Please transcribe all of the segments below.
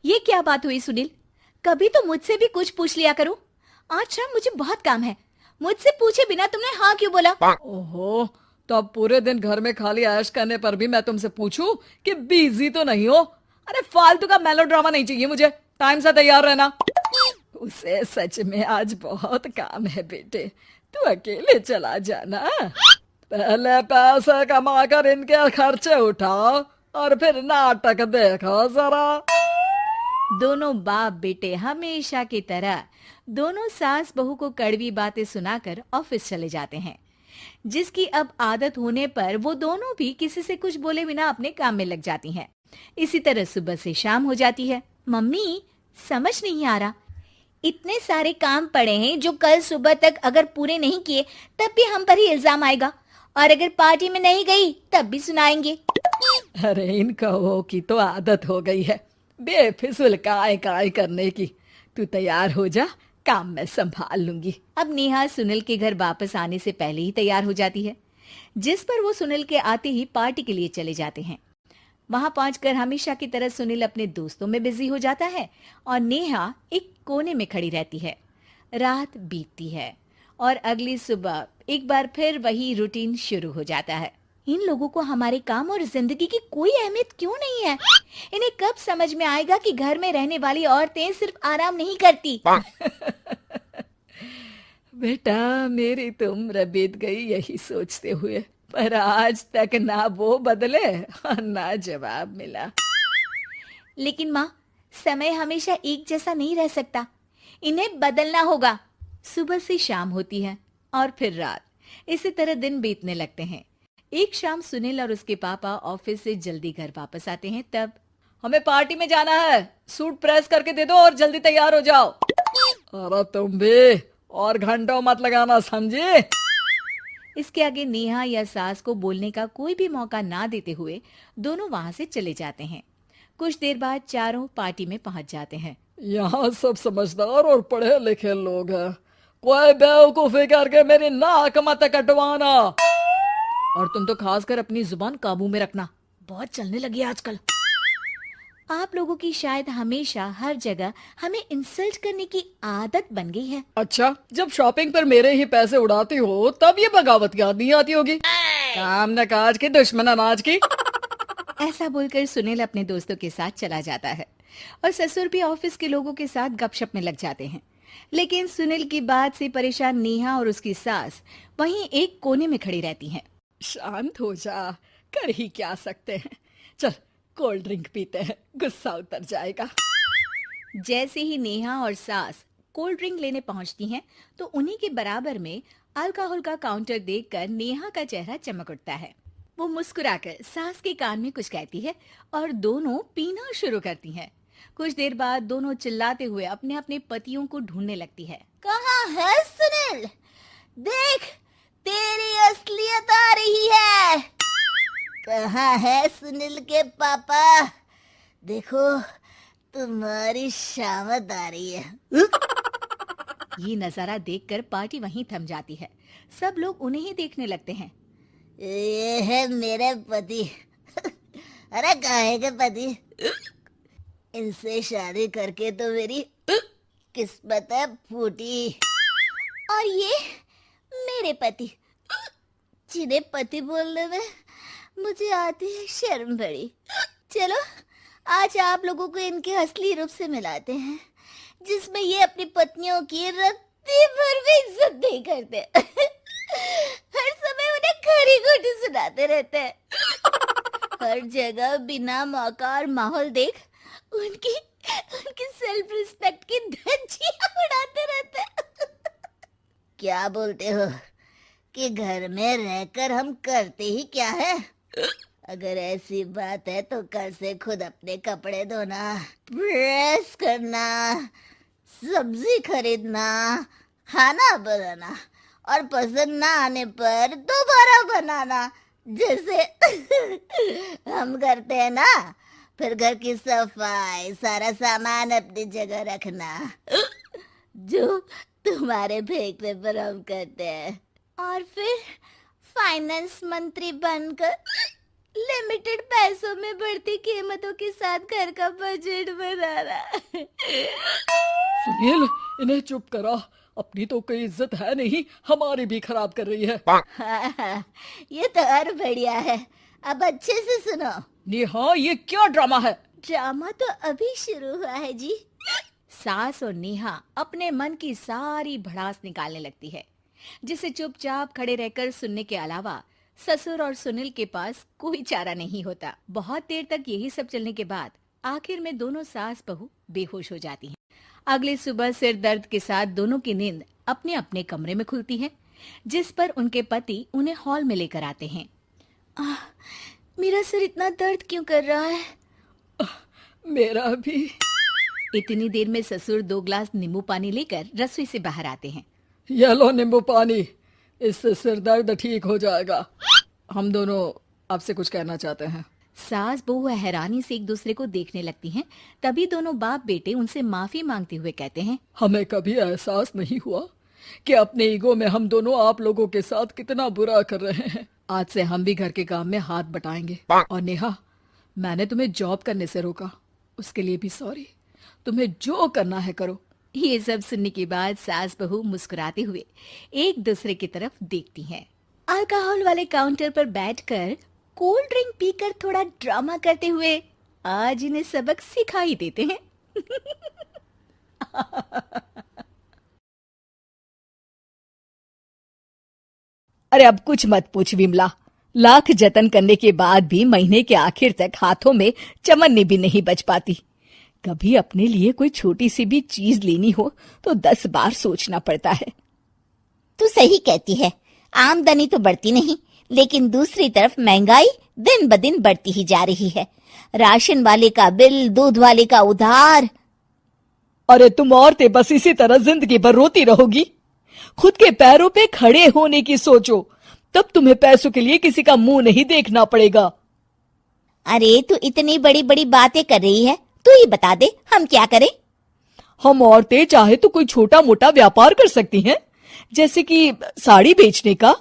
ये क्या बात हुई सुनील? कभी तो मुझसे भी कुछ पूछ लिया करो। आज शाम मुझे बहुत काम है। मुझसे पूछे बिना तुमने हाँ क्यों बोला? ओहो, तो अब पूरे दिन घर में खाली ऐश करने पर भी मैं तुमसे पूछूं कि बिजी तो नहीं हो? अरे फालतू का मेलोड्रामा नहीं चाहिए मुझे। टाइम से तैयार रहना। उसे सच में आज बहुत काम है बेटे, तू अकेले चला जाना। पहले पैसे कमा कर इनके खर्चे उठाओ और फिर नाटक देखो जरा। दोनों बाप बेटे हमेशा की तरह दोनों सास बहू को कड़वी बातें सुनाकर ऑफिस चले जाते हैं, जिसकी अब आदत होने पर वो दोनों भी किसी से कुछ बोले बिना अपने काम में लग जाती हैं। इसी तरह सुबह से शाम हो जाती है। मम्मी, समझ नहीं आ रहा, इतने सारे काम पड़े हैं जो कल सुबह तक अगर पूरे नहीं किए तब भी हम पर ही इल्जाम आएगा, और अगर पार्टी में नहीं गई तब भी सुनाएंगे। अरे इन कौवों की तो आदत हो गई है बेफिजुल काय काय करने की। तू तैयार हो जा, काम मैं संभाल लूंगी। अब नेहा सुनील के घर वापस आने से पहले ही तैयार हो जाती है, जिस पर वो सुनील के आते ही पार्टी के लिए चले जाते हैं। वहां पहुंचकर हमेशा की तरह सुनील अपने दोस्तों में बिजी हो जाता है और नेहा एक कोने में खड़ी रहती है। रात बीतती है और अगली सुबह एक बार फिर वही रूटीन शुरू हो जाता है। इन लोगों को हमारे काम और जिंदगी की कोई अहमियत क्यों नहीं है? इन्हें कब समझ में आएगा कि घर में रहने वाली औरतें सिर्फ आराम नहीं करती। बेटा, मेरी तो उम्र बीत गई यही सोचते हुए, पर आज तक ना वो बदले और ना जवाब मिला। लेकिन माँ, समय हमेशा एक जैसा नहीं रह सकता, इन्हें बदलना होगा। सुबह से शाम होती है और फिर रात। इसी तरह दिन बीतने लगते हैं। एक शाम सुनील और उसके पापा ऑफिस से जल्दी घर वापस आते हैं। तब हमें पार्टी में जाना है, सूट प्रेस करके दे दो और जल्दी तैयार हो जाओ। अरे तुम भी और घंटों मत लगाना, समझे? इसके आगे नेहा या सास को बोलने का कोई भी मौका ना देते हुए दोनों वहां से चले जाते हैं। कुछ देर बाद चारों पार्टी में पहुंच जाते हैं। यहाँ सब समझदार और पढ़े लिखे लोग हैं, कोई बेवकूफी करके मेरी नाक मत कटवाना। और तुम तो खासकर अपनी जुबान काबू में रखना, बहुत चलने लगी है आजकल। आप लोगों की शायद हमेशा हर जगह हमें इंसल्ट करने की आदत बन गई है। अच्छा, जब शॉपिंग पर मेरे ही पैसे उड़ाती हो तब ये बगावत याद नहीं आती होगी। काम न काज की दुश्मन अनाज की। ऐसा बोलकर सुनील अपने दोस्तों के साथ चला जाता है और ससुर भी ऑफिस के लोगों के साथ गपशप में लग जाते हैं। लेकिन सुनील की बात से परेशान नेहा और उसकी सास वहीं एक कोने में खड़ी रहती हैं। शांत हो जा, कर ही क्या सकते हैं। चल कोल्ड ड्रिंक पीते हैं, गुस्सा उतर जाएगा। जैसे ही नेहा और सास कोल्ड ड्रिंक लेने पहुंचती हैं, तो उन्हीं के बराबर में अल्कोहल का काउंटर देखकर नेहा का चेहरा चमक उठता है। वो मुस्कुराकर सास के कान में कुछ कहती है और दोनों पीना शुरू करती हैं। कुछ देर बाद दोनों चिल्लाते हुए अपने अपने पतियों को ढूंढने लगती है। कहाँ है सुनील? देख, तेरी असलियत आ रही है। कहाँ है सुनील के पापा? देखो, तुम्हारी शामत आ रही है। ये नजारा देखकर पार्टी वहीं थम जाती है। सब लोग उन्हें ही देखने लगते हैं। ये है मेरे पति। अरे काहे के पति? इनसे शादी करके तो मेरी किस्मत है फूटी। और ये मेरे पति, जिन्हें पति बोलने में मुझे आती है शर्म बड़ी। चलो, आज आप लोगों को इनके असली रूप से मिलाते हैं, जिसमें ये अपनी पत्नियों की रत्ती भर भी इज्जत नहीं करते। हर समय उन्हें खरी खोटी सुनाते रहते हैं। हर जगह बिना मौका और माहौल देख उनकी उनकी सेल्फ रिस्पेक्ट की धज्जियां उड़ाते रहते हैं। क्या बोलते हो कि घर में रहकर हम करते ही क्या है? अगर ऐसी बात है तो कल से खुद अपने कपड़े धोना, प्रेस करना, सब्जी खरीदना, खाना बनाना और पसंद ना आने पर दोबारा बनाना, जैसे हम करते हैं ना। फिर घर की सफाई, सारा सामान अपनी जगह रखना, जो तुम्हारे फेंकने पर हम करते हैं। और फिर फाइनेंस मंत्री बनकर लिमिटेड पैसों में बढ़ती कीमतों के साथ घर का बजट बनाना। सुनील, इन्हें चुप करा। अपनी तो कोई इज्जत है नहीं, हमारी भी खराब कर रही है। हाँ, ये तो और बढ़िया है। अब अच्छे से सुनो। नेहा, ये क्या ड्रामा है? ड्रामा तो अभी शुरू हुआ है जी। सास और नेहा अपने मन की सारी भड़ास निकालने लगती है, जिसे चुपचाप खड़े रहकर सुनने के अलावा ससुर और सुनील के पास कोई चारा नहीं होता। बहुत देर तक यही सब चलने के बाद आखिर में दोनों सास बहू बेहोश हो जाती हैं। अगली सुबह सिर दर्द के साथ दोनों की नींद अपने अपने कमरे में खुलती है, जिस पर उनके पति उन्हें हॉल में लेकर आते हैं। मेरा सिर इतना दर्द क्यों कर रहा है? मेरा भी। इतनी देर में ससुर 2 ग्लास नींबू पानी लेकर रसोई से बाहर आते हैं। ये लो नींबू पानी, इससे सिर दर्द ठीक हो जाएगा। हम दोनों आपसे कुछ कहना चाहते हैं। सास बहू हैरानी से एक दूसरे को देखने लगती हैं। तभी दोनों बाप बेटे उनसे माफी मांगते हुए कहते हैं, हमें कभी एहसास नहीं हुआ कि अपने ईगो में हम दोनों आप लोगों के साथ कितना बुरा कर रहे हैं। आज से हम भी घर के काम में हाथ बटाएंगे। और नेहा, मैंने तुम्हें जॉब करने से रोका, उसके लिए भी सॉरी। तुम्हें जो करना है करो। ये सब सुनने के बाद सास बहू मुस्कुराते हुए एक दूसरे की तरफ देखती हैं। अल्कोहल वाले काउंटर पर बैठकर कोल्ड ड्रिंक पीकर थोड़ा ड्रामा करते हुए आज इन्हें सबक सिखाई देते हैं। अरे अब कुछ मत पूछ विमला, लाख जतन करने के बाद भी महीने के आखिर तक हाथों में चमन्नी भी नहीं बच पाती। कभी अपने लिए कोई छोटी सी भी चीज लेनी हो तो 10 बार सोचना पड़ता है। तू सही कहती है, आमदनी तो बढ़ती नहीं, लेकिन दूसरी तरफ महंगाई दिन ब दिन बढ़ती ही जा रही है। राशन वाले का बिल, दूध वाले का उधार। अरे तुम औरतें बस इसी तरह जिंदगी भर रोती रहोगी। खुद के पैरों पे खड़े होने की सोचो, तब तुम्हें पैसों के लिए किसी का मुंह नहीं देखना पड़ेगा। अरे तू इतनी बड़ी बड़ी बातें कर रही है, तू ही बता दे हम क्या करें? हम औरतें चाहे तो कोई छोटा मोटा व्यापार कर सकती हैं, जैसे कि साड़ी बेचने का।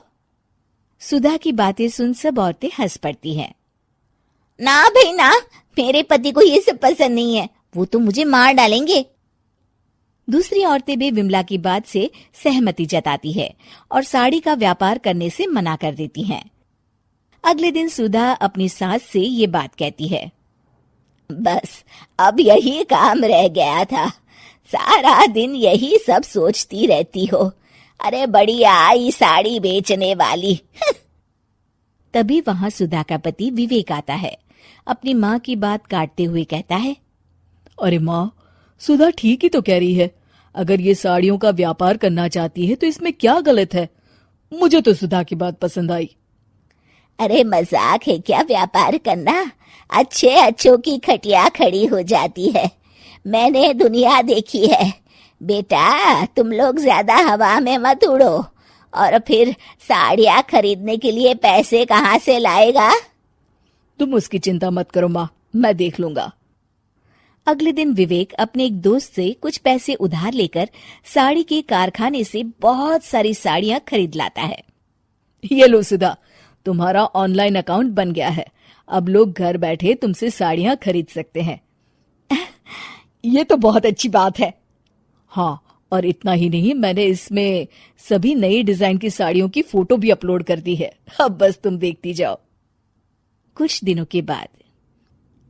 सुधा की बातें सुन सब औरतें हंस पड़ती हैं। ना भाई ना, मेरे पति को ये सब पसंद नहीं है, वो तो मुझे मार डालेंगे। दूसरी औरतें भी विमला की बात से सहमति जताती है और साड़ी का व्यापार करने से मना कर देती हैं। अगले दिन सुधा अपनी सास से ये बात कहती है, बस अब यही काम रह गया था, सारा दिन यही सब सोचती रहती हो। अरे बढ़िया आई साड़ी बेचने वाली। तभी वहां सुधा का पति विवेक आता है। अपनी माँ की बात काटते हुए कहता है, अरे माँ, सुधा ठीक ही तो कह रही है। अगर ये साड़ियों का व्यापार करना चाहती है तो इसमें क्या गलत है? मुझे तो सुधा की बात पसंद आई। अरे मजाक है क्या व्यापार करना? अच्छे अच्छों की खटिया खड़ी हो जाती है। मैंने दुनिया देखी है। बेटा तुम लोग ज्यादा हवा में मत उड़ो, और फिर साड़ियाँ खरीदने के लिए पैसे कहाँ से लाएगा? तुम उसकी चिंता मत करो माँ, मैं देख लूंगा। अगले दिन विवेक अपने एक दोस्त से कुछ पैसे उधार लेकर साड़ी के कारखाने से बहुत सारी साड़ियाँ खरीद लाता है। ये लो सुधा, तुम्हारा ऑनलाइन अकाउंट बन गया है। अब लोग घर बैठे तुमसे साड़ियाँ खरीद सकते हैं। ये तो बहुत अच्छी बात है। हाँ, और इतना ही नहीं, मैंने इसमें सभी नई डिजाइन की साड़ियों की फोटो भी अपलोड कर दी है। अब बस तुम देखती जाओ। कुछ दिनों के बाद,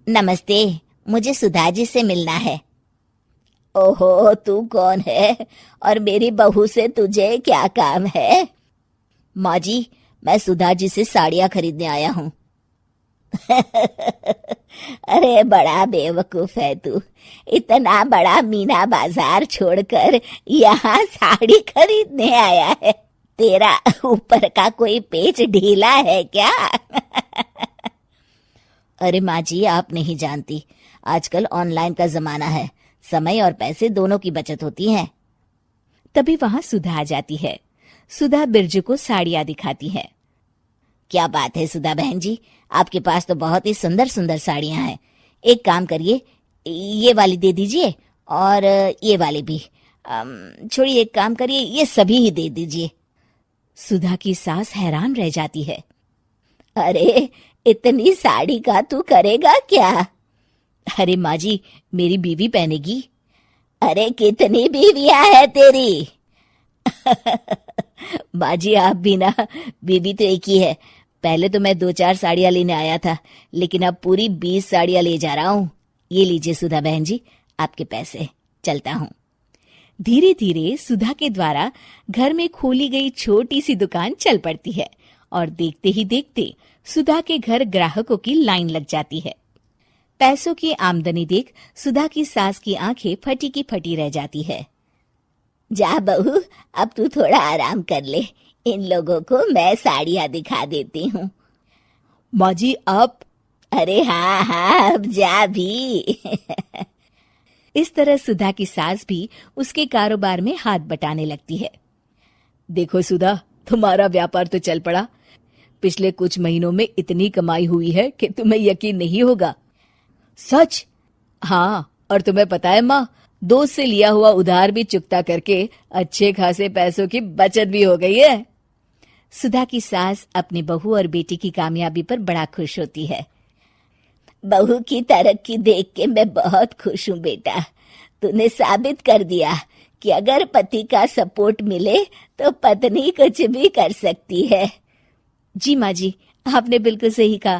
नमस्ते, मुझे सुधा जी से मिलना है। ओहो, तू कौन है और मेरी बहू से तुझे क्या काम है? माँ जी, मैं सुधा जी से साड़ियाँ खरीदने आया हूँ। अरे बड़ा बेवकूफ है तू, इतना बड़ा मीना बाजार छोड़कर यहाँ साड़ी खरीदने आया है। तेरा ऊपर का कोई पेच ढीला है क्या? अरे माँ जी, आप नहीं जानती, आजकल ऑनलाइन का जमाना है, समय और पैसे दोनों की बचत होती है। तभी वहां सुधा आ जाती है। सुधा बिरजू को साड़ियाँ दिखाती है। क्या बात है सुधा बहन जी, आपके पास तो बहुत ही सुंदर सुंदर साड़ियाँ हैं। एक काम करिए, ये वाली दे दीजिए और ये वाली भी। छोड़िए, एक काम करिए, ये सभी ही दे दीजिए। सुधा की सास हैरान रह जाती है। अरे इतनी साड़ी का तू करेगा क्या? अरे माँ जी, मेरी बीवी पहनेगी। अरे कितनी बीवियां है तेरी? माँ जी आप भी ना, बीवी तो एक ही है। पहले तो मैं 2-4 साड़ियाँ लेने आया था, लेकिन अब पूरी 20 साड़ियाँ ले जा रहा हूँ। ये लीजिए सुधा बहन जी, आपके पैसे। चलता हूँ। धीरे धीरे सुधा के द्वारा घर में खोली गई छोटी सी दुकान चल पड़ती है और देखते ही देखते सुधा के घर ग्राहकों की लाइन लग जाती है। पैसों की आमदनी देख सुधा की सास की आंखें फटी की फटी रह जाती है। जा बहू, अब तू थोड़ा आराम कर ले। इन लोगों को मैं साड़ियाँ दिखा देती हूँ। माँ जी आप। अरे हाँ हाँ, अब जा भी। इस तरह सुधा की सास भी उसके कारोबार में हाथ बटाने लगती है। देखो सुधा, तुम्हारा व्यापार तो चल पड़ा। पिछले कुछ महीनों में इतनी कमाई हुई है कि तुम्हें यकीन नहीं होगा। सच? हाँ, और तुम्हें पता है माँ, दोस्त से लिया हुआ उधार भी चुकता करके अच्छे खासे पैसों की बचत भी हो गई है। सुधा की सास अपनी बहू और बेटी की कामयाबी पर बड़ा खुश होती है। बहू की तरक्की देख के मैं बहुत खुश हूँ बेटा। तूने साबित कर दिया कि अगर पति का सपोर्ट मिले तो पत्नी कुछ भी कर सकती है। जी माँ जी, आपने बिल्कुल सही कहा।